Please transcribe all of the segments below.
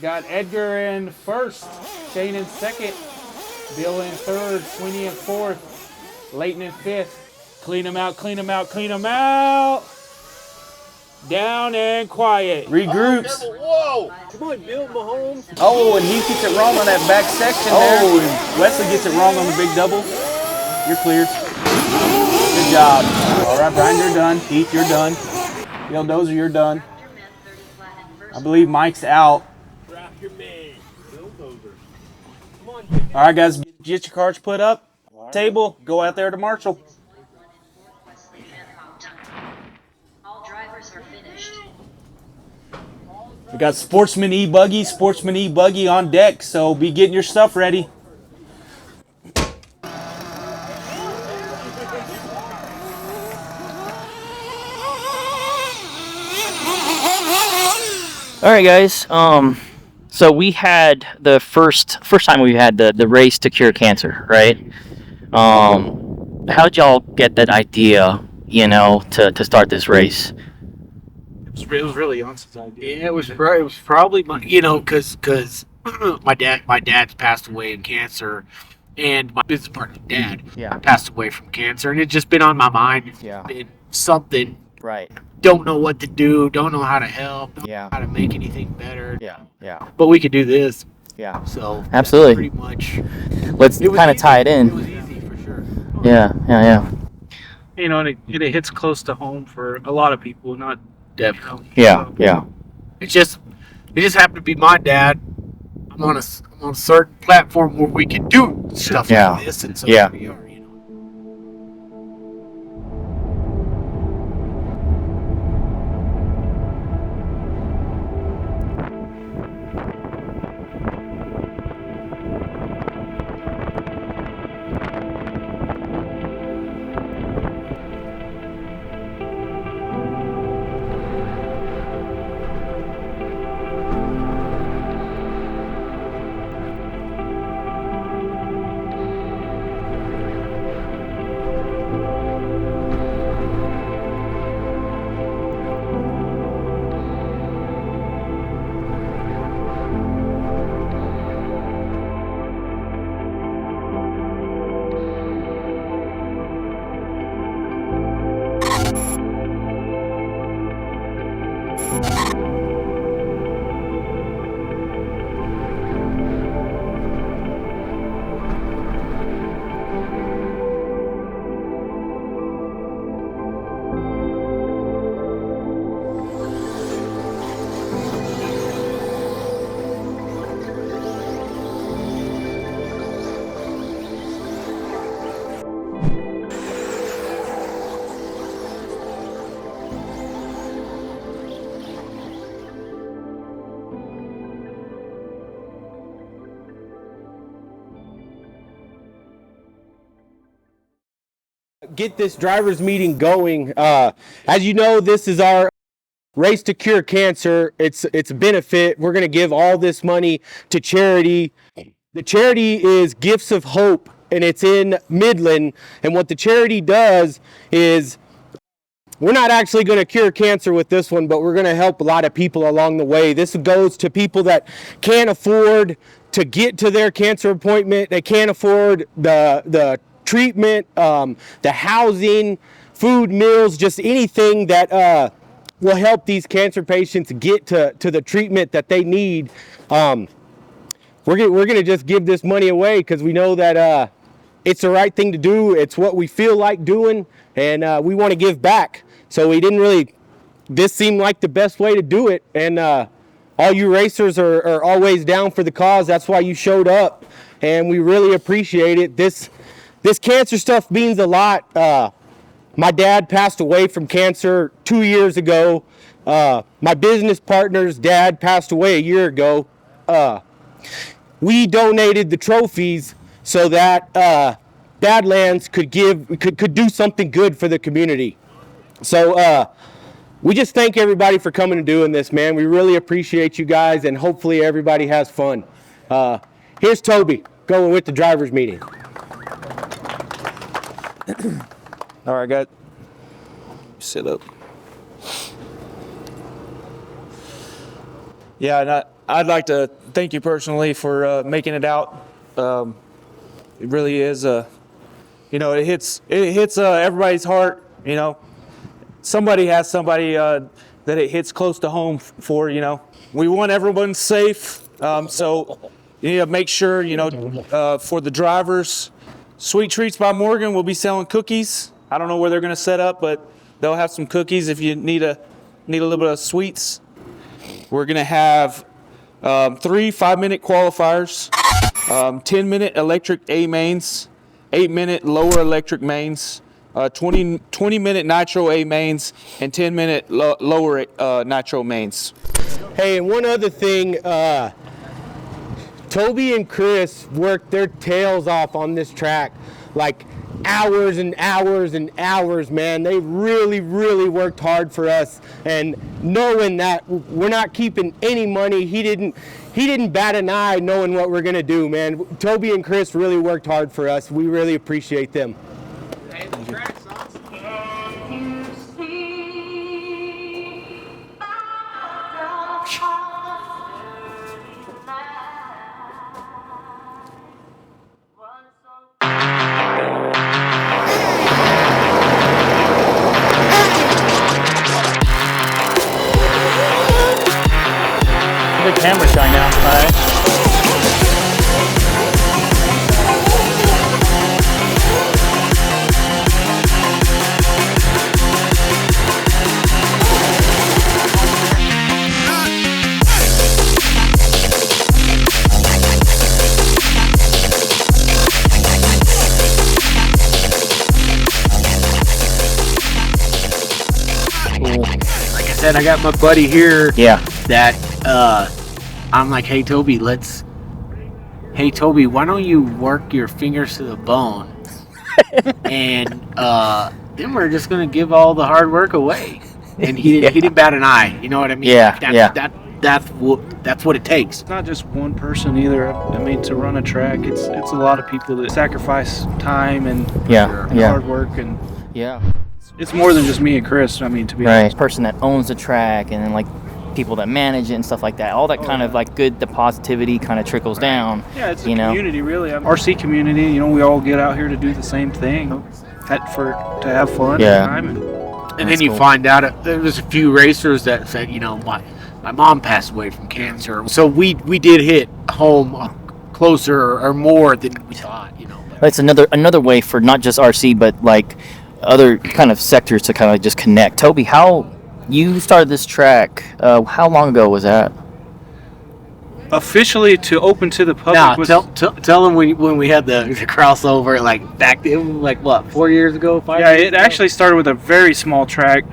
Got Edgar in first, Shane in second, Bill in third, Sweeney in fourth, Leighton in fifth. Clean them out, clean them out, clean them out. Down and quiet. Regroups. Whoa! Come on, Bill Mahomes. Oh, and he gets it wrong on that back section there. Oh, and Wesley gets it wrong on the big double. You're clear. Good job. All right, Brian, you're done. Heath, you're done. Bill Dozer, you're done. I believe Mike's out. Drop your man. Bill Dozer. Come on, All right, guys, get your cards put up. Table, go out there to Marshall. All drivers are finished. We got Sportsman E-Buggy on deck, so be getting your stuff ready. All right, guys. So we had the first time we had the race to cure cancer, right? How'd y'all get that idea, to start this race? It was really Younts' idea. Yeah, it was probably my, because my dad's passed away in cancer, and my business partner's dad passed away from cancer, and it's just been on my mind. Yeah. Been something. Right. Don't know what to do. Don't know how to help. Don't Yeah. know how to make anything better. Yeah. But we could do this. Yeah. So Absolutely. pretty much. Let's kind of tie it It in. was easy for sure. Yeah. And it hits close to home for a lot of people, not Definitely. Yeah. It just happened to be my dad. I'm on a certain platform where we can do stuff Yeah. like this, and so Yeah. here we are. Get this drivers meeting going. As you know, this is our race to cure cancer. It's a benefit. We're going to give all this money to charity. The charity is Gifts of Hope, and it's in Midland. And what the charity does is, we're not actually going to cure cancer with this one, but we're going to help a lot of people along the way. This goes to people that can't afford to get to their cancer appointment. They can't afford the treatment, the housing, food, meals, just anything that will help these cancer patients get to the treatment that they need. We're gonna just give this money away because we know that it's the right thing to do. It's what we feel like doing, and we want to give back. So this seemed like the best way to do it. And all you racers are always down for the cause. That's why you showed up, and we really appreciate it. This cancer stuff means a lot. My dad passed away from cancer 2 years ago. My business partner's dad passed away a year ago. We donated the trophies so that Badlands could do something good for the community. So we just thank everybody for coming and doing this, man. We really appreciate you guys, and hopefully everybody has fun. Here's Toby going with the drivers meeting. All right, guys. Sit up. Yeah, and I'd like to thank you personally for making it out. It really is, it hits everybody's heart. Somebody has somebody that it hits close to home for. We want everyone safe, so you need to make sure for the drivers. Sweet Treats by Morgan will be selling cookies. I don't know where they're going to set up, but they'll have some cookies if you need a little bit of sweets. We're going to have 3 5-minute qualifiers, 10-minute electric A mains, 8-minute lower electric mains, 20-minute nitro A mains, and 10-minute lower nitro mains. Hey, and one other thing, Toby and Chris worked their tails off on this track, like hours and hours and hours, man. They really, really worked hard for us, and knowing that we're not keeping any money, he didn't bat an eye knowing what we're gonna do, man. Toby and Chris really worked hard for us. We really appreciate them. The camera shine now. All right. Cool. Like I said, I got my buddy here. Yeah. That I'm like, hey Toby, why don't you work your fingers to the bone, and then we're just gonna give all the hard work away. And he didn't bat an eye. You know what I mean? Yeah. That's what it takes. It's not just one person either. I mean, to run a track, it's a lot of people that sacrifice time and hard work, and Yeah. it's more than just me and Chris. I mean, to be honest. Person that owns the track, and then like people that manage it and stuff like that. All that kind of like good, the positivity kind of trickles down. Yeah, it's a community, really. RC community. We all get out here to do the same thing, to have fun. Yeah. And then you find out there was a few racers that said, my mom passed away from cancer. So we did hit home closer or more than we thought. It's another way for not just RC, but like other kind of sectors to kind of just connect. Toby, how you started this track? How long ago was that? Officially to open to the public. Now, was, tell them when we had the crossover, like back then, like what, 4 years ago, 5 years it ago? actually started with a very small track,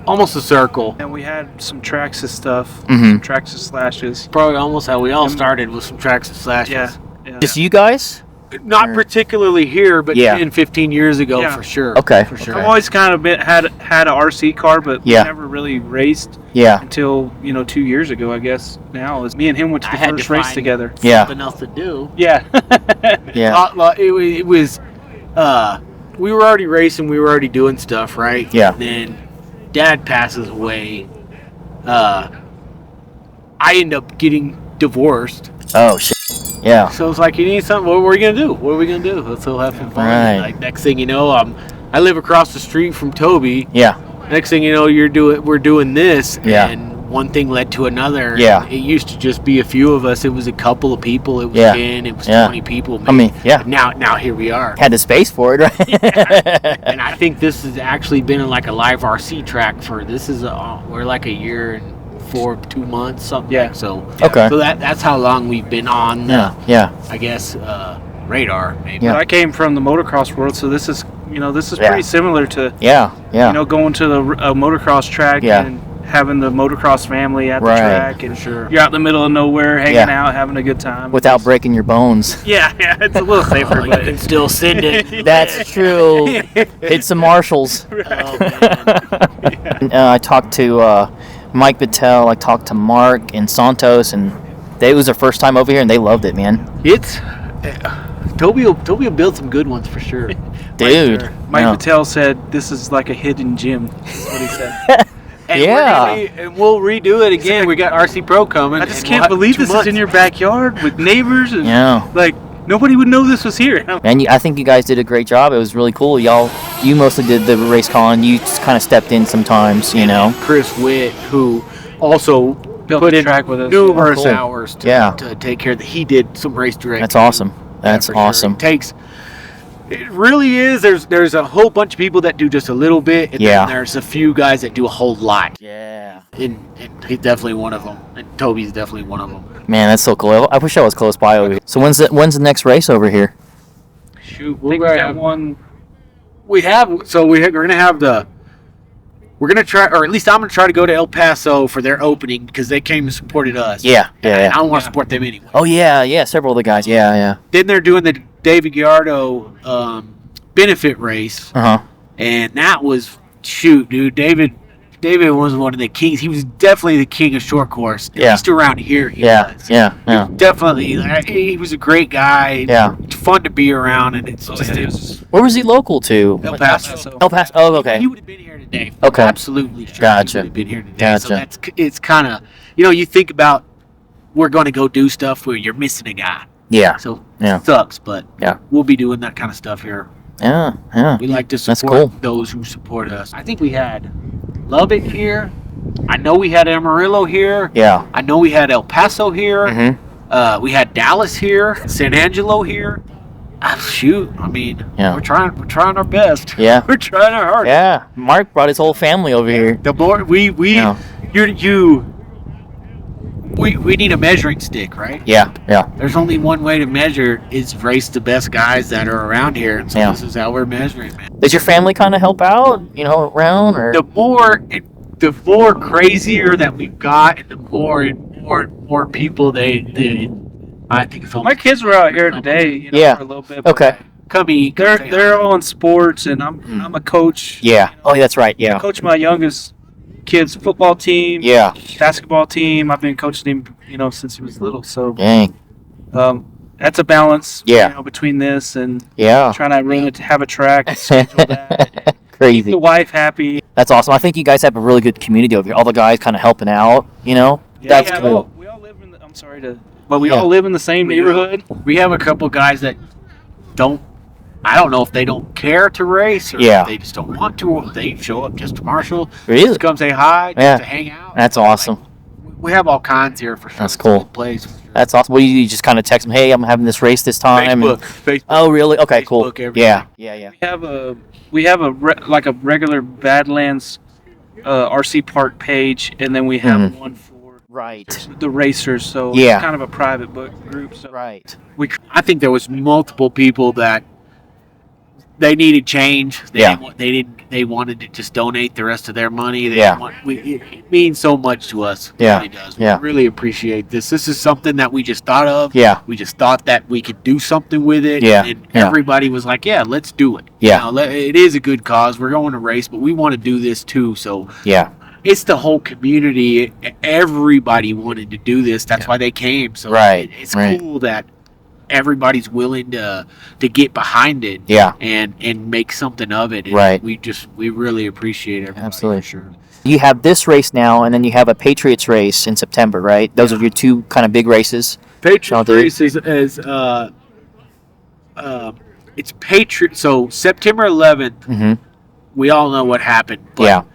almost a circle. and we had some Traxxas stuff, Mhm. some Traxxas slashes. Probably almost how we all started with some tracks and slashes. Yeah. Just you guys? Not particularly here, but Yeah. 10, 15 years ago, Yeah. for sure. Okay. For sure. I've always kind of had an RC car, but Yeah. never really raced Yeah. until 2 years ago, I guess. Now is me and him went to I the had first to race find together. Yeah. something else to do. Yeah. Yeah. It was, we were already racing, we were already doing stuff, right? Yeah. Then Dad passes away. I end up getting divorced. Oh shit. Yeah. So it's like, you need something. What are we gonna do? What are we gonna do? Let's all have some fun. Right. Like next thing you know, I live across the street from Toby. Yeah. Next thing you know, we're doing this, Yeah. and one thing led to another. Yeah. It used to just be a few of us. It was a couple of people. It was Yeah. 10. It was Yeah. 20 people. I mean, yeah. Now here we are. Had the space for it, right? And I think this has actually been like a live RC track we're like a year and 2 months, something. Yeah. Like so. Okay. So that's how long we've been on. Yeah. I guess radar maybe. Yeah. But I came from the motocross world, so this is Yeah. pretty similar to Yeah. going to the motocross track Yeah. and having the motocross family at the Right. track, and you're out in the middle of nowhere hanging Yeah. out, having a good time. Without breaking your bones. Yeah, it's a little safer, You but can still send it. That's true. Hit some marshals. Oh, man. I talked to Mike Battelle. I talked to Mark and Santos, and it was their first time over here, and they loved it, man. It's Toby will build some good ones for sure. Dude. Mike no. Patel said this is like a hidden gem. That's what he said. And we'll redo it again. We got RC Pro coming. I just can't believe this is in your backyard with neighbors. And, like, nobody would know this was here. And I think you guys did a great job. It was really cool. You mostly did the race con. You just kind of stepped in sometimes, you know. Chris Witt, who also put in track with us. numerous hours to take care of that. He did some race directing. That's awesome. That's awesome. Sure. It really is. There's a whole bunch of people that do just a little bit, and then there's a few guys that do a whole lot. Yeah. And he's definitely one of them. And Toby's definitely one of them. Man, that's so cool. I wish I was close by over here. So when's the next race over here? Shoot, we got one. We're gonna have we're gonna try, or at least I'm gonna try to go to El Paso for their opening because they came and supported us. Yeah. I don't want to support them anyway. Oh yeah, several of the guys. Yeah. Then they're doing the David Gallardo benefit race. And that was dude. David was one of the kings. He was definitely the king of short course. At least around here. He was. Yeah. Definitely. He was a great guy. Yeah. Fun to be around, and it's just. Where was he local to? El Paso. El Paso. Oh, okay. He would have been here today. Okay. Absolutely sure. Gotcha. He would have been here today. So it's kind of, you think about we're going to go do stuff where you're missing a guy. Yeah. So it sucks, but we'll be doing that kind of stuff here. Yeah. We like to support those who support us. I think we had Lubbock here. I know we had Amarillo here. Yeah. I know we had El Paso here. We had Dallas here, San Angelo here. We're trying our best. Yeah. We're trying our hardest. Yeah. Mark brought his whole family over here. The more we need a measuring stick, right? Yeah. There's only one way to measure is race the best guys that are around here, and so this is how we're measuring, man. Does your family kind of help out, around? Or? The more crazier that we've got, and the more people I think it's my kids were out here today, for a little bit. Okay. Come eat. They're all in sports, and I'm a coach. Yeah. Oh, that's right. Yeah. I coach my youngest kid's football team. Yeah. Basketball team. I've been coaching him, since he was little. So. Dang. That's a balance. Yeah. Between this and trying to have a track. And schedule that. Crazy. Keep the wife happy. That's awesome. I think you guys have a really good community over here. All the guys kind of helping out. That's cool. We all live in we all live in the same neighborhood. We have a couple guys that I don't know if they don't care to race or if they just don't want to, or if they show up just to marshal. Really? Just come say hi, just to hang out. That's awesome. We have all kinds here for sure. That's cool. Place. That's awesome. Well, you just kind of text them, hey, I'm having this race this time. Facebook. Oh, really? Okay, Facebook, cool. everything. Yeah. We have a regular Badlands RC Park page, and then we have one for the racers. So it's kind of a private book group. So I think there was multiple people that they needed change. They wanted to just donate the rest of their money. It means so much to us. It really does. We really appreciate this. This is something that we just thought of. We just thought that we could do something with it. And everybody was like, let's do it. It is a good cause. We're going to race, but we want to do this too. So it's the whole community. Everybody wanted to do this. That's why they came. So it's cool that everybody's willing to get behind it and make something of it. And we really appreciate it. Absolutely. Sure. You have this race now, and then you have a Patriots race in September, right? Those are your two kind of big races. Patriots race is it's Patriot. So September 11th, we all know what happened. But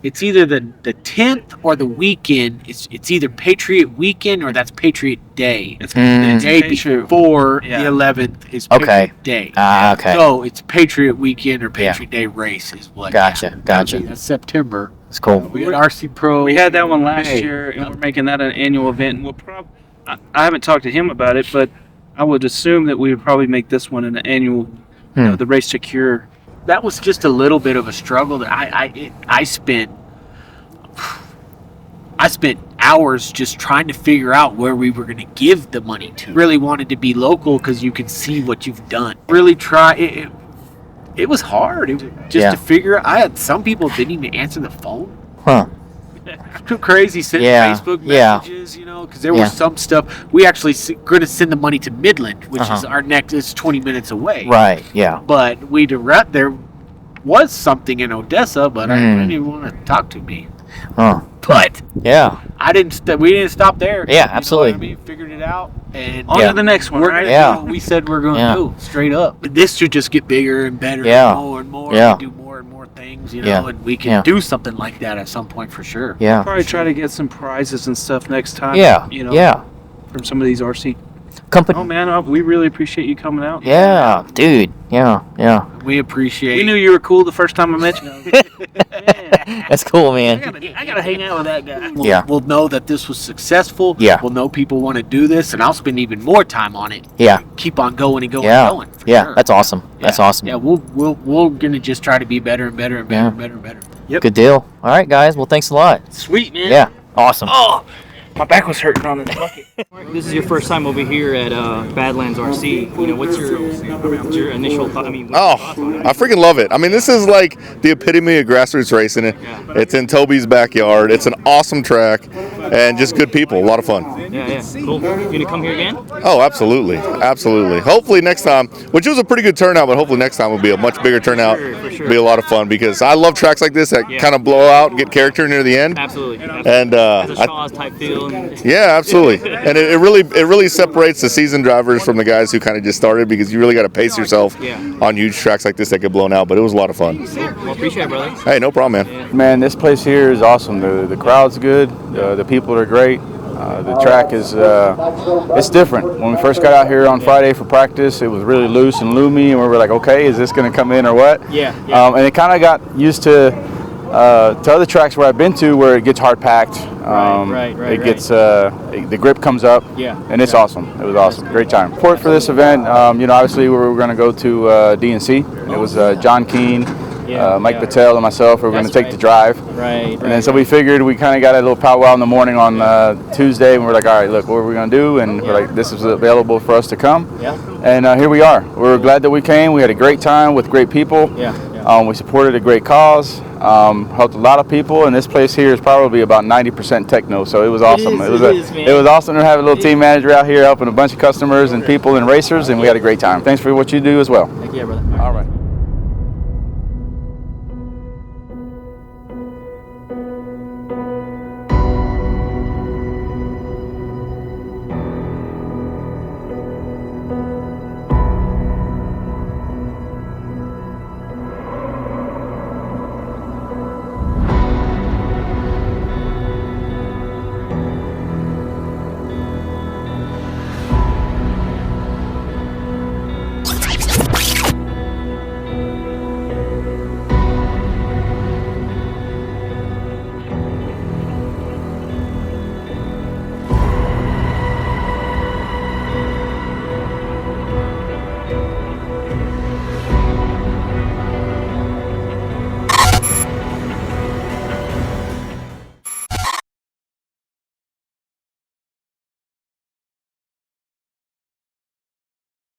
it's either the 10th or the weekend. It's either Patriot weekend or that's Patriot Day. It's the day before the 11th is Patriot Day. Okay. So it's Patriot weekend or Patriot Day race is what. Gotcha. That's September. That's cool. We had RC Pro. We had that one last year, and we're making that an annual event. And I haven't talked to him about it, but I would assume that we would probably make this one an annual, the Race to Cure. That was just a little bit of a struggle that I spent hours just trying to figure out where we were going to give the money to. Really wanted to be local because you can see what you've done. Really try it. It was hard. It was just to figure out. Some people didn't even answer the phone. Too crazy sending Facebook messages, because there was some stuff. We actually going to send the money to Midland, which is our next. It's 20 minutes away. Right. Yeah. But we direct there. was something in Odessa, but I didn't even want to talk to me. But yeah, we didn't stop there. Yeah, absolutely. You know what I mean? Figured it out, and on to the next one, right? Yeah. We said we're going to do straight up. But this should just get bigger and better, and more and more. Yeah. And do more and more things, you know, and we can do something like that at some point for sure. Yeah. Probably try to get some prizes and stuff next time. Yeah. You know. Yeah. From some of these RC company. Oh man, we really appreciate you coming out. Yeah, dude. Yeah. We appreciate. We knew you were cool the first time I met you. That's cool, man. I gotta hang out with that guy. We'll know that this was successful. Yeah. We'll know people want to do this, and I'll spend even more time on it. Yeah. Keep on going and going and going. Sure. That's awesome. That's awesome. Yeah, we're gonna just try to be better and better and better and better and better. Yep. Good deal. All right, guys. Well, thanks a lot. Sweet, man. Yeah. Awesome. Oh, my back was hurting on this bucket. This is your first time over here at Badlands RC. You know, what's your initial thought? I mean, I freaking love it. I mean, this is like the epitome of grassroots racing. It's in Toby's backyard. It's an awesome track and just good people. A lot of fun. Yeah, cool. You gonna come here again? Oh, absolutely. Hopefully next time, which was a pretty good turnout, but hopefully next time will be a much bigger turnout. For sure. Be a lot of fun because I love tracks like this that kind of blow out and get character near the end. Absolutely. And it's a Shaw's type feel. Yeah, absolutely. And it really separates the seasoned drivers from the guys who kind of just started because you really got to pace yourself on huge tracks like this that get blown out. But it was a lot of fun. Well, appreciate it, brother. Hey, no problem, man. Yeah. Man, this place here is awesome. The crowd's good. The people are great. The track is it's different. When we first got out here on Friday for practice, it was really loose and loomy, and we were like, okay, is this going to come in or what? Yeah. And it kind of got used to other tracks where I've been to where it gets hard packed. It gets the grip comes up. Yeah. And it's awesome. It was awesome. Great time. Support for this event. Obviously we were going to go to DNC. It was John Keane. Mike Patel and myself were going to take the drive. And then so we figured we kind of got a little powwow in the morning on Tuesday, and we're like, all right, look, what are we going to do? And we're like, this is available for us to come. And here we are. We're glad that we came. We had a great time with great people. We supported a great cause. Helped a lot of people, and this place here is probably about 90% techno, so it was awesome. It was awesome to have a little team manager out here helping a bunch of customers and people and racers, and we had a great time. Thanks for what you do as well. Thank you, brother. All right.